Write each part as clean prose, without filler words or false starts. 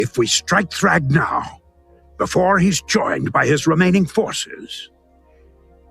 If we strike Thrag now, before he's joined by his remaining forces,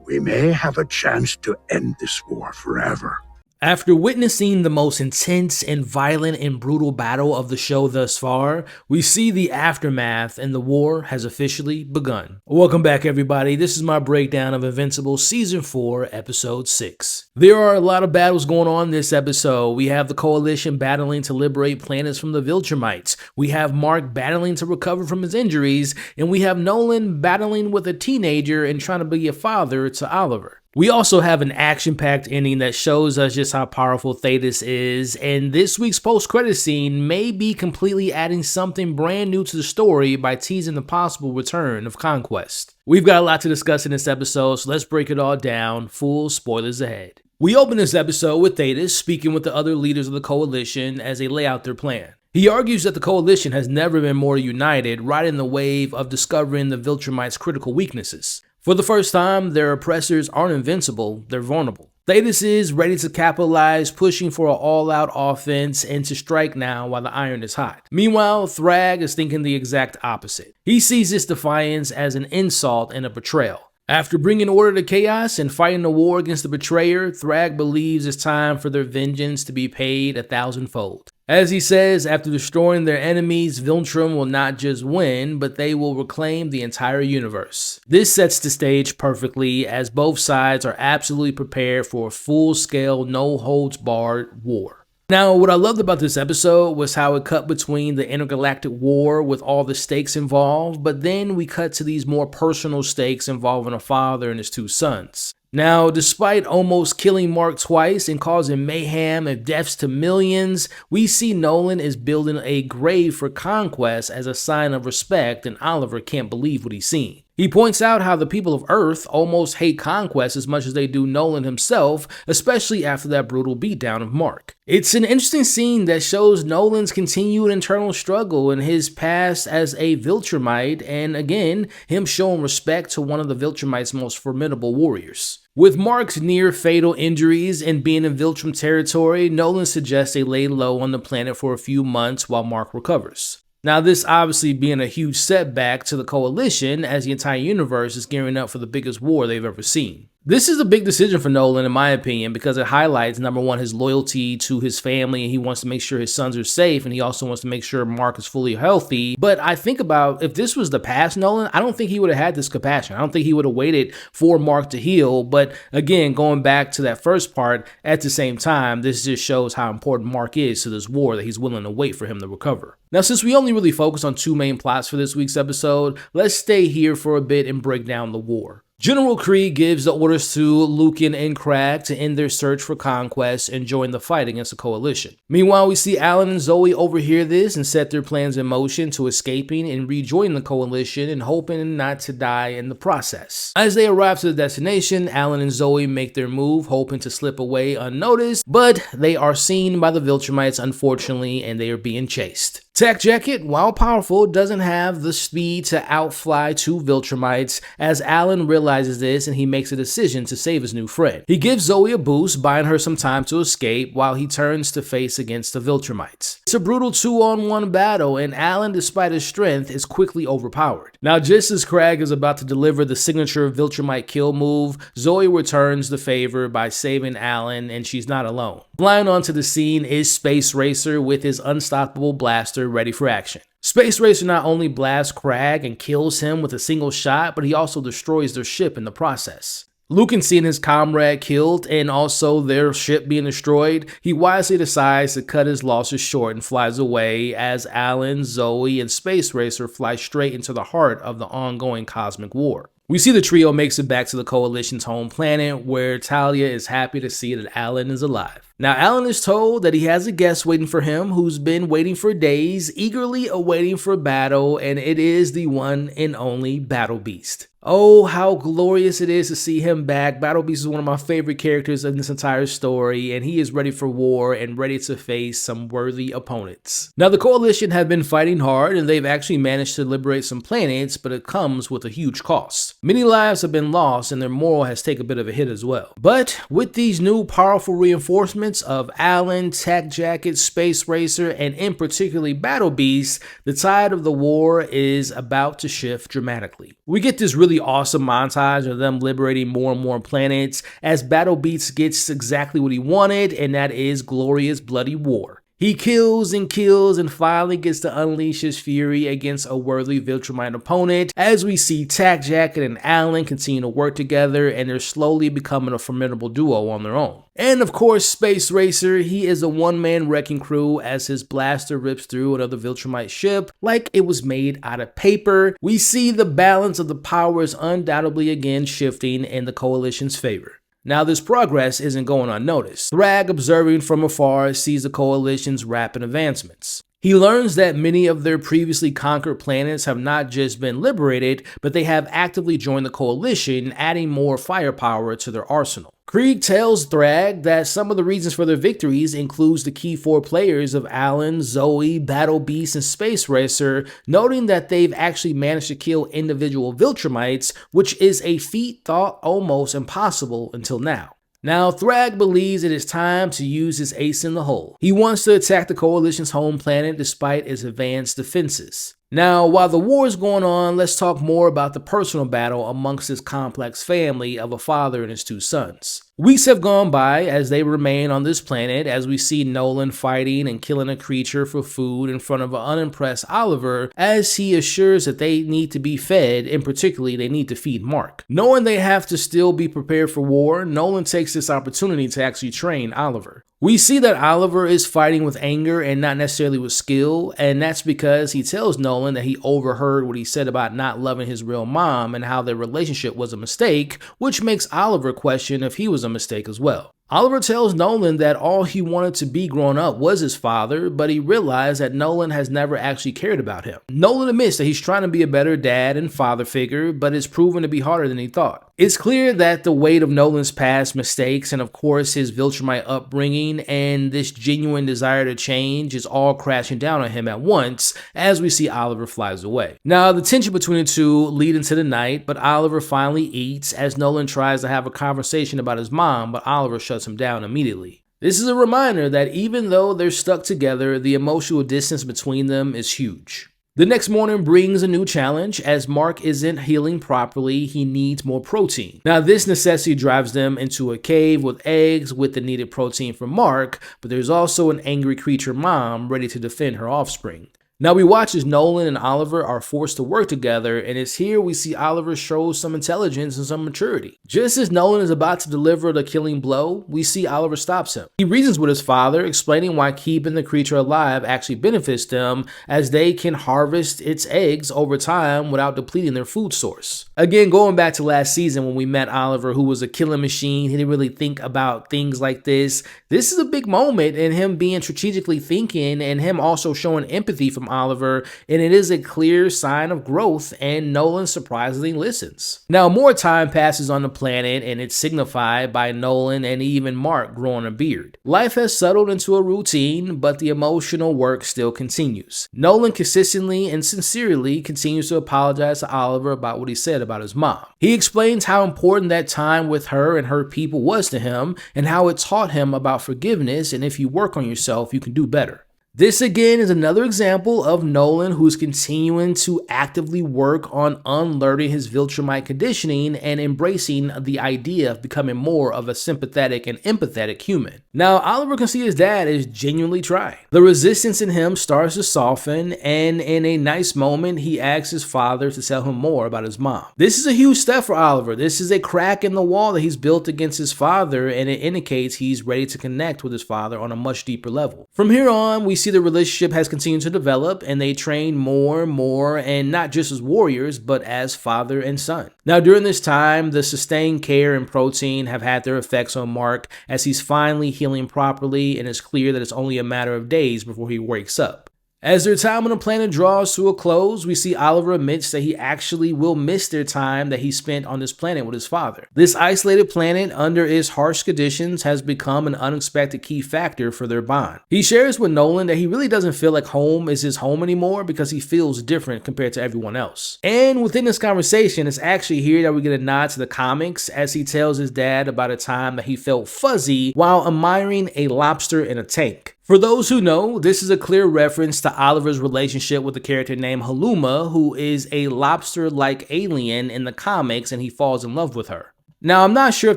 we may have a chance to end this war forever. After witnessing the most intense and violent and brutal battle of the show thus far, we see the aftermath and the war has officially begun. Welcome back, everybody. This is my breakdown of Invincible Season 4, Episode 6. There are a lot of battles going on this episode. We have the Coalition battling to liberate planets from the Viltrumites. We have Mark battling to recover from his injuries, and we have Nolan battling with a teenager and trying to be a father to Oliver. We also have an action-packed ending that shows us just how powerful Thetis is, and this week's post-credit scene may be completely adding something brand new to the story by teasing the possible return of Conquest. We've got a lot to discuss in this episode, so let's break it all down. Full spoilers ahead. We open this episode with Thetis speaking with the other leaders of the Coalition as they lay out their plan. He argues that the Coalition has never been more united, riding the wave of discovering the Viltrumites' critical weaknesses. For the first time, their oppressors aren't invincible, they're vulnerable. Thetis is ready to capitalize, pushing for an all-out offense and to strike now while the iron is hot. Meanwhile, Thrag is thinking the exact opposite. He sees this defiance as an insult and a betrayal. After bringing order to chaos and fighting a war against the betrayer, Thrag believes it's time for their vengeance to be paid 1,000-fold. As he says, after destroying their enemies, Viltrum will not just win, but they will reclaim the entire universe. This sets the stage perfectly, as both sides are absolutely prepared for a full-scale, no-holds-barred war. Now, what I loved about this episode was how it cut between the intergalactic war with all the stakes involved, but then we cut to these more personal stakes involving a father and his two sons. Now, despite almost killing Mark twice and causing mayhem and deaths to millions, we see Nolan is building a grave for Conquest as a sign of respect, and Oliver can't believe what he's seen. He points out how the people of Earth almost hate Conquest as much as they do Nolan himself, especially after that brutal beatdown of Mark. It's an interesting scene that shows Nolan's continued internal struggle and his past as a Viltrumite, and again, him showing respect to one of the Viltrumites' most formidable warriors. With Mark's near-fatal injuries and being in Viltrum territory, Nolan suggests they lay low on the planet for a few months while Mark recovers. Now, this obviously being a huge setback to the Coalition as the entire universe is gearing up for the biggest war they've ever seen. This is a big decision for Nolan, in my opinion, because it highlights, number one, his loyalty to his family, and he wants to make sure his sons are safe, and he also wants to make sure Mark is fully healthy. But I think about, if this was the past Nolan, I don't think he would have had this compassion. I don't think he would have waited for Mark to heal. But again, going back to that first part, at the same time, this just shows how important Mark is to this war, that he's willing to wait for him to recover. Now, since we only really focus on two main plots for this week's episode, let's stay here for a bit and break down the war. General Kree gives the orders to Lucan and Crag to end their search for Conquest and join the fight against the Coalition. Meanwhile, we see Alan and Zoe overhear this and set their plans in motion to escaping and rejoining the Coalition and hoping not to die in the process. As they arrive to the destination, Alan and Zoe make their move, hoping to slip away unnoticed, but they are seen by the Viltrumites, unfortunately, and they are being chased. Tech Jacket, while powerful, doesn't have the speed to outfly two Viltrumites, as Alan realizes this and he makes a decision to save his new friend. He gives Zoe a boost, buying her some time to escape while he turns to face against the Viltrumites. It's a brutal 2-on-1 battle, and Alan, despite his strength, is quickly overpowered. Now, just as Crag is about to deliver the signature Viltrumite kill move, Zoe returns the favor by saving Alan, and she's not alone. Flying onto the scene is Space Racer with his unstoppable blaster ready for action. Space Racer not only blasts Crag and kills him with a single shot, but he also destroys their ship in the process. Lucan, seeing his comrade killed and also their ship being destroyed, he wisely decides to cut his losses short and flies away as Alan, Zoe, and Space Racer fly straight into the heart of the ongoing cosmic war. We see the trio makes it back to the Coalition's home planet, where Talia is happy to see that Alan is alive. Now, Alan is told that he has a guest waiting for him who's been waiting for days, eagerly awaiting for battle, and it is the one and only Battle Beast. Oh, how glorious it is to see him back. Battle Beast is one of my favorite characters in this entire story, and he is ready for war and ready to face some worthy opponents. Now, the Coalition have been fighting hard, and they've actually managed to liberate some planets, but it comes with a huge cost. Many lives have been lost, and their morale has taken a bit of a hit as well. But with these new powerful reinforcements of Alan, Tech Jacket, Space Racer, and in particularly Battle Beast, the tide of the war is about to shift dramatically. We get this really awesome montage of them liberating more and more planets as Battle Beast gets exactly what he wanted, and that is glorious bloody war. He kills and finally gets to unleash his fury against a worthy Viltrumite opponent as we see Tack Jacket and Alan continue to work together, and they're slowly becoming a formidable duo on their own. And of course, Space Racer, he is a one-man wrecking crew as his blaster rips through another Viltrumite ship like it was made out of paper. We see the balance of the powers undoubtedly again shifting in the Coalition's favor. Now, this progress isn't going unnoticed. Thrag, observing from afar, sees the Coalition's rapid advancements. He learns that many of their previously conquered planets have not just been liberated, but they have actively joined the Coalition, adding more firepower to their arsenal. Krieg tells Thrag that some of the reasons for their victories includes the key 4 players of Alan, Zoe, Battle Beast, and Space Racer, noting that they've actually managed to kill individual Viltrumites, which is a feat thought almost impossible until now. Now, Thrag believes it is time to use his ace in the hole. He wants to attack the Coalition's home planet despite its advanced defenses. Now, while the war is going on, let's talk more about the personal battle amongst his complex family of a father and his 2 sons. Weeks have gone by as they remain on this planet as we see Nolan fighting and killing a creature for food in front of an unimpressed Oliver as he assures that they need to be fed, and particularly they need to feed Mark. Knowing they have to still be prepared for war, Nolan takes this opportunity to actually train Oliver. We see that Oliver is fighting with anger and not necessarily with skill, and that's because he tells Nolan that he overheard what he said about not loving his real mom and how their relationship was a mistake, which makes Oliver question if he was a mistake as well. Oliver tells Nolan that all he wanted to be growing up was his father, but he realized that Nolan has never actually cared about him. Nolan admits that he's trying to be a better dad and father figure, but it's proven to be harder than he thought. It's clear that the weight of Nolan's past mistakes and of course his Viltrumite upbringing and this genuine desire to change is all crashing down on him at once as we see Oliver flies away. Now, the tension between the two lead into the night, but Oliver finally eats as Nolan tries to have a conversation about his mom, but Oliver shuts him down immediately. This is a reminder that even though they're stuck together, the emotional distance between them is huge. The next morning brings a new challenge. As Mark isn't healing properly, he needs more protein. Now, this necessity drives them into a cave with eggs with the needed protein for Mark, but there's also an angry creature mom ready to defend her offspring. Now we watch as Nolan and Oliver are forced to work together, and it's here we see Oliver show some intelligence and some maturity. Just as Nolan is about to deliver the killing blow, we see Oliver stops him. He reasons with his father, explaining why keeping the creature alive actually benefits them, as they can harvest its eggs over time without depleting their food source. Again, going back to last season when we met Oliver, who was a killing machine, he didn't really think about things like this. This is a big moment in him being strategically thinking and him also showing empathy from Oliver, and it is a clear sign of growth, and Nolan surprisingly listens. Now, more time passes on the planet, and it's signified by Nolan and even Mark growing a beard. Life has settled into a routine, but the emotional work still continues. Nolan consistently and sincerely continues to apologize to Oliver about what he said about his mom. He explains how important that time with her and her people was to him, and how it taught him about forgiveness, and if you work on yourself, you can do better. This again is another example of Nolan who's continuing to actively work on unlearning his Viltrumite conditioning and embracing the idea of becoming more of a sympathetic and empathetic human. Now, Oliver can see his dad is genuinely trying. The resistance in him starts to soften, and in a nice moment, he asks his father to tell him more about his mom. This is a huge step for Oliver. This is a crack in the wall that he's built against his father, and it indicates he's ready to connect with his father on a much deeper level. From here on, we see the relationship has continued to develop, and they train more and more, and not just as warriors, but as father and son. Now, during this time, the sustained care and protein have had their effects on Mark as he's finally healing properly, and it's clear that it's only a matter of days before he wakes up. As their time on the planet draws to a close, we see Oliver admits that he actually will miss their time that he spent on this planet with his father. This isolated planet under its harsh conditions has become an unexpected key factor for their bond. He shares with Nolan that he really doesn't feel like home is his home anymore because he feels different compared to everyone else. And within this conversation, it's actually here that we get a nod to the comics as he tells his dad about a time that he felt fuzzy while admiring a lobster in a tank. For those who know, this is a clear reference to Oliver's relationship with a character named Haluma, who is a lobster-like alien in the comics, and he falls in love with her. Now, I'm not sure if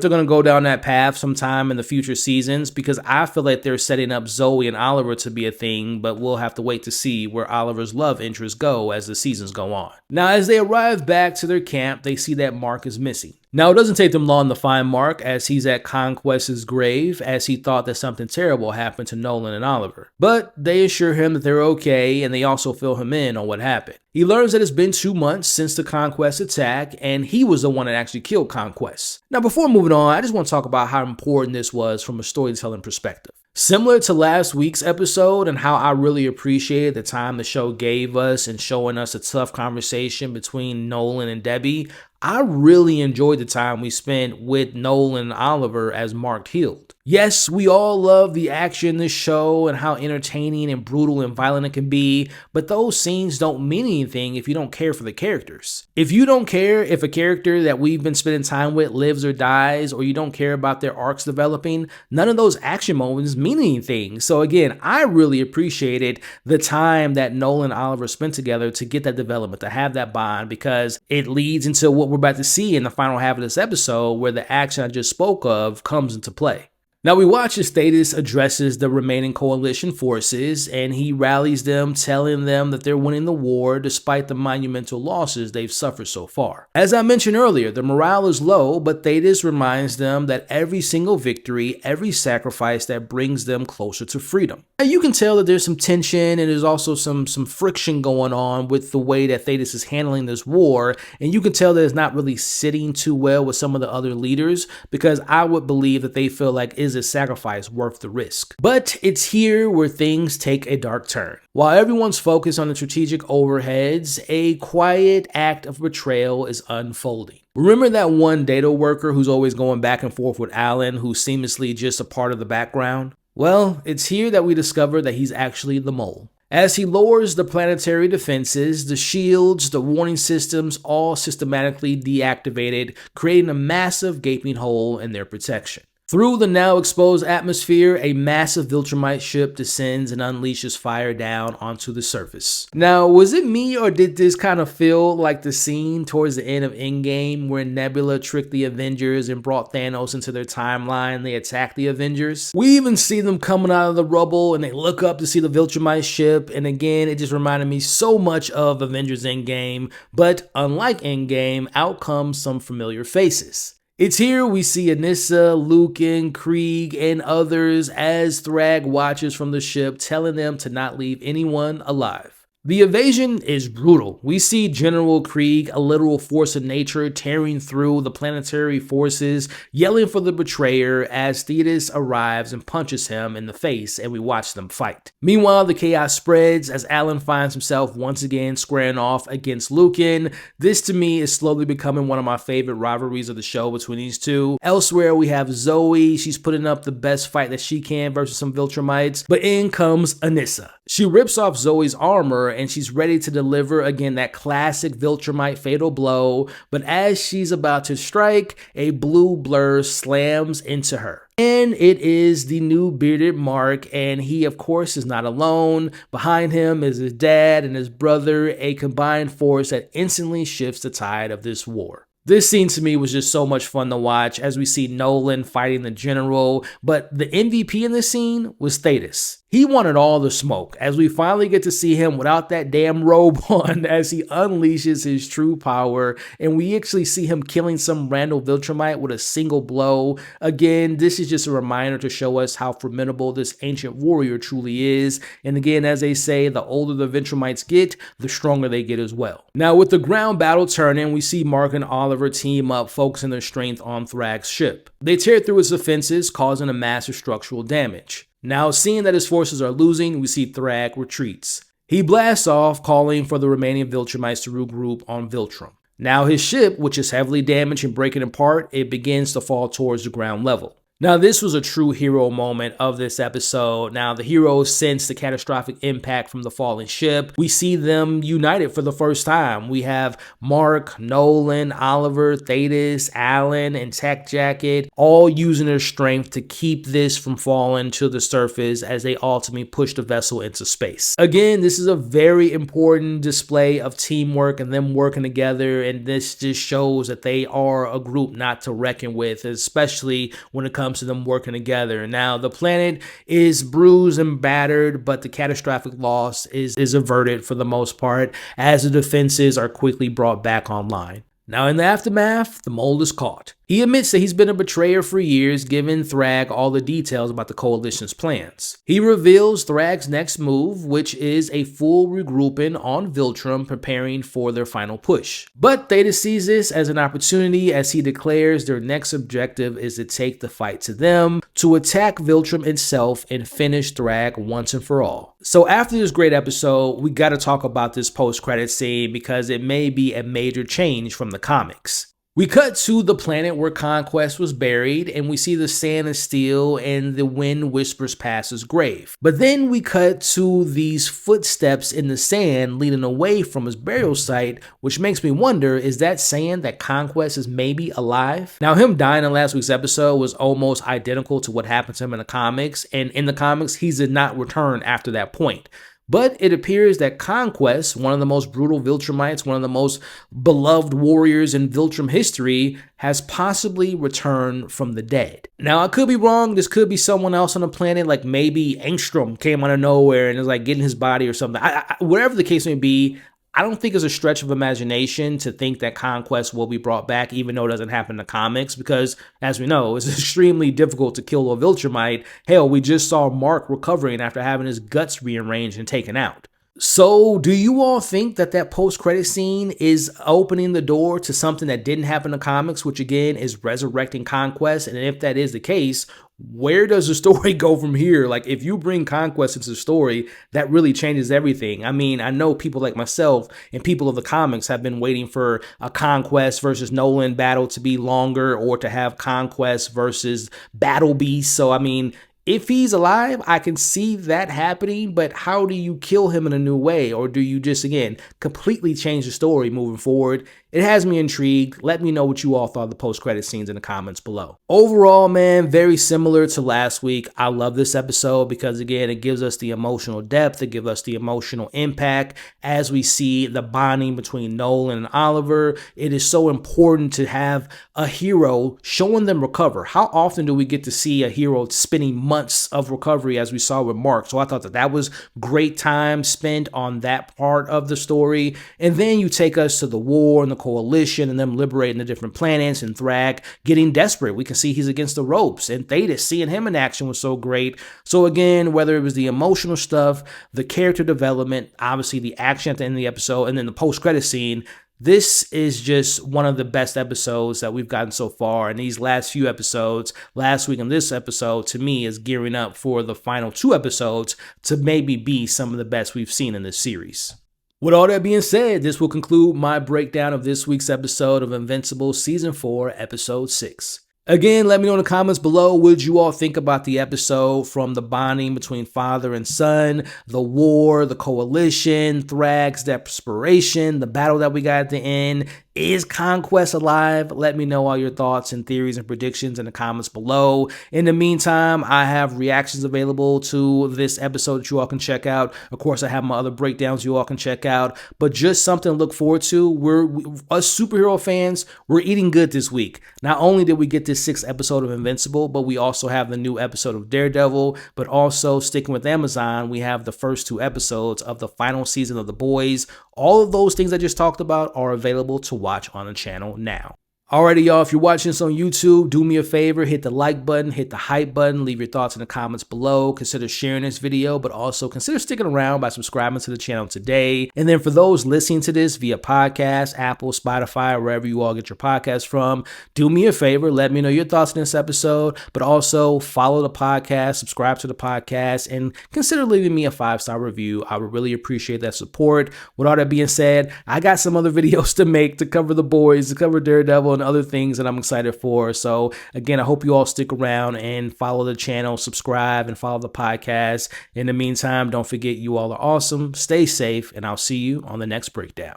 they're going to go down that path sometime in the future seasons because I feel like they're setting up Zoe and Oliver to be a thing, but we'll have to wait to see where Oliver's love interests go as the seasons go on. Now, as they arrive back to their camp, they see that Mark is missing. Now, it doesn't take them long to find Mark as he's at Conquest's grave as he thought that something terrible happened to Nolan and Oliver. But they assure him that they're okay and they also fill him in on what happened. He learns that it's been 2 months since the Conquest attack and he was the one that actually killed Conquest. Now, before moving on, I just want to talk about how important this was from a storytelling perspective. Similar to last week's episode and how I really appreciated the time the show gave us in showing us a tough conversation between Nolan and Debbie, I really enjoyed the time we spent with Nolan and Oliver as Mark healed. Yes, we all love the action in this show and how entertaining and brutal and violent it can be, but those scenes don't mean anything if you don't care for the characters. If you don't care if a character that we've been spending time with lives or dies, or you don't care about their arcs developing, none of those action moments mean anything. So again, I really appreciated the time that Nolan and Oliver spent together to get that development, to have that bond, because it leads into what we're about to see in the final half of this episode where the action I just spoke of comes into play. Now we watch as Thetis addresses the remaining coalition forces and he rallies them, telling them that they're winning the war despite the monumental losses they've suffered so far. As I mentioned earlier, the morale is low, but Thetis reminds them that every single victory, every sacrifice that brings them closer to freedom. Now you can tell that there's some tension and there's also some friction going on with the way that Thetis is handling this war, and you can tell that it's not really sitting too well with some of the other leaders because I would believe that they feel like, is this sacrifice worth the risk? But it's here where things take a dark turn. While everyone's focused on the strategic overheads, a quiet act of betrayal is unfolding. Remember that one data worker who's always going back and forth with Alan, who's seamlessly just a part of the background? Well, it's here that we discover that he's actually the mole. As he lowers the planetary defenses, the shields, the warning systems all systematically deactivated, creating a massive gaping hole in their protection. Through the now exposed atmosphere, a massive Viltrumite ship descends and unleashes fire down onto the surface. Now, was it me or did this kind of feel like the scene towards the end of Endgame where Nebula tricked the Avengers and brought Thanos into their timeline and they attacked the Avengers? We even see them coming out of the rubble and they look up to see the Viltrumite ship, and again, it just reminded me so much of Avengers Endgame, but unlike Endgame, out comes some familiar faces. It's here we see Anissa, Lucan, Krieg, and others as Thrag watches from the ship, telling them to not leave anyone alive. The invasion is brutal. We see General Krieg, a literal force of nature, tearing through the planetary forces, yelling for the betrayer as Thetis arrives and punches him in the face, and we watch them fight. Meanwhile, the chaos spreads as Alan finds himself once again squaring off against Lucan. This to me is slowly becoming one of my favorite rivalries of the show between these two. Elsewhere, we have Zoe. She's putting up the best fight that she can versus some Viltrumites, but in comes Anissa. She rips off Zoe's armor and she's ready to deliver again that classic Viltrumite fatal blow, but as she's about to strike, a blue blur slams into her. And it is the new bearded Mark, and he of course is not alone. Behind him is his dad and his brother, a combined force that instantly shifts the tide of this war. This scene to me was just so much fun to watch as we see Nolan fighting the general, but the MVP in this scene was Thetis. He wanted all the smoke as we finally get to see him without that damn robe on as he unleashes his true power, and we actually see him killing some random Viltrumite with a single blow. Again, this is just a reminder to show us how formidable this ancient warrior truly is, and again, as they say, the older the Viltrumites get, the stronger they get as well. Now, with the ground battle turning, we see Mark and Oliver team up, focusing their strength on Thrag's ship. They tear through its defenses, causing a massive structural damage. Now, seeing that his forces are losing, we see Thrag retreats. He blasts off, calling for the remaining Viltrumites to regroup on Viltrum. Now his ship, which is heavily damaged and breaking apart, it begins to fall towards the ground level. Now, this was a true hero moment of this episode. Now, the heroes sense the catastrophic impact from the falling ship. We see them united for the first time. We have Mark, Nolan, Oliver, Thetis, Alan, and Tech Jacket all using their strength to keep this from falling to the surface as they ultimately push the vessel into space. Again, this is a very important display of teamwork and them working together, and this just shows that they are a group not to reckon with, especially when it comes to them working together. Now, the planet is bruised and battered, but the catastrophic loss is averted for the most part as the defenses are quickly brought back online. Now, in the aftermath, the mole is caught. He admits that he's been a betrayer for years, giving Thrag all the details about the Coalition's plans. He reveals Thrag's next move, which is a full regrouping on Viltrum, preparing for their final push. But Thetis sees this as an opportunity as he declares their next objective is to take the fight to them, to attack Viltrum itself and finish Thrag once and for all. So after this great episode, we gotta talk about this post-credit scene because it may be a major change from the comics. We cut to the planet where Conquest was buried, and we see the sand and steel, and the wind whispers past his grave. But then we cut to these footsteps in the sand leading away from his burial site, which makes me wonder, is that saying that Conquest is maybe alive? Now, him dying in last week's episode was almost identical to what happened to him in the comics, and in the comics, he did not return after that point. But it appears that Conquest, one of the most brutal Viltrumites, one of the most beloved warriors in Viltrum history, has possibly returned from the dead. Now, I could be wrong. This could be someone else on the planet, like maybe Angstrom came out of nowhere and is like getting his body or something. Whatever the case may be, I don't think it's a stretch of imagination to think that Conquest will be brought back, even though it doesn't happen in the comics, because, as we know, it's extremely difficult to kill a Viltrumite. Hell, we just saw Mark recovering after having his guts rearranged and taken out. So, do you all think that that post-credit scene is opening the door to something that didn't happen in the comics, which again is resurrecting Conquest? And if that is the case, where does the story go from here? Like, if you bring Conquest into the story, that really changes everything. I mean, I know people like myself and people of the comics have been waiting for a Conquest versus Nolan battle to be longer, or to have Conquest versus Battle Beast. So, I mean, if he's alive, I can see that happening, but how do you kill him in a new way? Or do you just, again, completely change the story moving forward? It has me intrigued. Let me know what you all thought of the post-credit scenes in the comments below. Overall, man, very similar to last week. I love this episode because, again, it gives us the emotional depth. It gives us the emotional impact as we see the bonding between Nolan and Oliver. It is so important to have a hero showing them recover. How often do we get to see a hero spending months of recovery, as we saw with Mark? So I thought that was great time spent on that part of the story. And then you take us to the war and the Coalition and them liberating the different planets, and Thrag getting desperate. We can see he's against the ropes, and Thetis, seeing him in action was so great. So again, whether it was the emotional stuff, the character development, obviously the action at the end of the episode, and then the post-credit scene, this is just one of the best episodes that we've gotten so far. And these last few episodes, last week and this episode, to me is gearing up for the final 2 episodes to maybe be some of the best we've seen in this series. With all that being said, this will conclude my breakdown of this week's episode of Invincible Season 4, Episode 6. Again, let me know in the comments below what you all think about the episode, from the bonding between father and son, the war, the Coalition, Thrag's desperation, the battle that we got at the end. Is Conquest alive? Let me know all your thoughts and theories and predictions in the comments below. In the meantime, I have reactions available to this episode that you all can check out. Of course, I have my other breakdowns you all can check out, but just something to look forward to. Us superhero fans, we're eating good this week. Not only did we get this 6th episode of Invincible, but we also have the new episode of Daredevil, but also, sticking with Amazon, we have the first 2 episodes of the final season of The Boys. All of those things I just talked about are available to watch on the channel now. Alrighty, y'all, if you're watching this on YouTube, do me a favor, hit the like button, hit the hype button, leave your thoughts in the comments below, consider sharing this video, but also consider sticking around by subscribing to the channel today. And then for those listening to this via podcast, Apple, Spotify, or wherever you all get your podcasts from, do me a favor, let me know your thoughts in this episode, but also follow the podcast, subscribe to the podcast, and consider leaving me a 5-star review. I would really appreciate that support. With all that being said, I got some other videos to make to cover the boys, to cover Daredevil, and other things that I'm excited for. So again, I hope you all stick around and follow the channel, subscribe, and follow the podcast. In the meantime, don't forget you all are awesome, stay safe, and I'll see you on the next breakdown.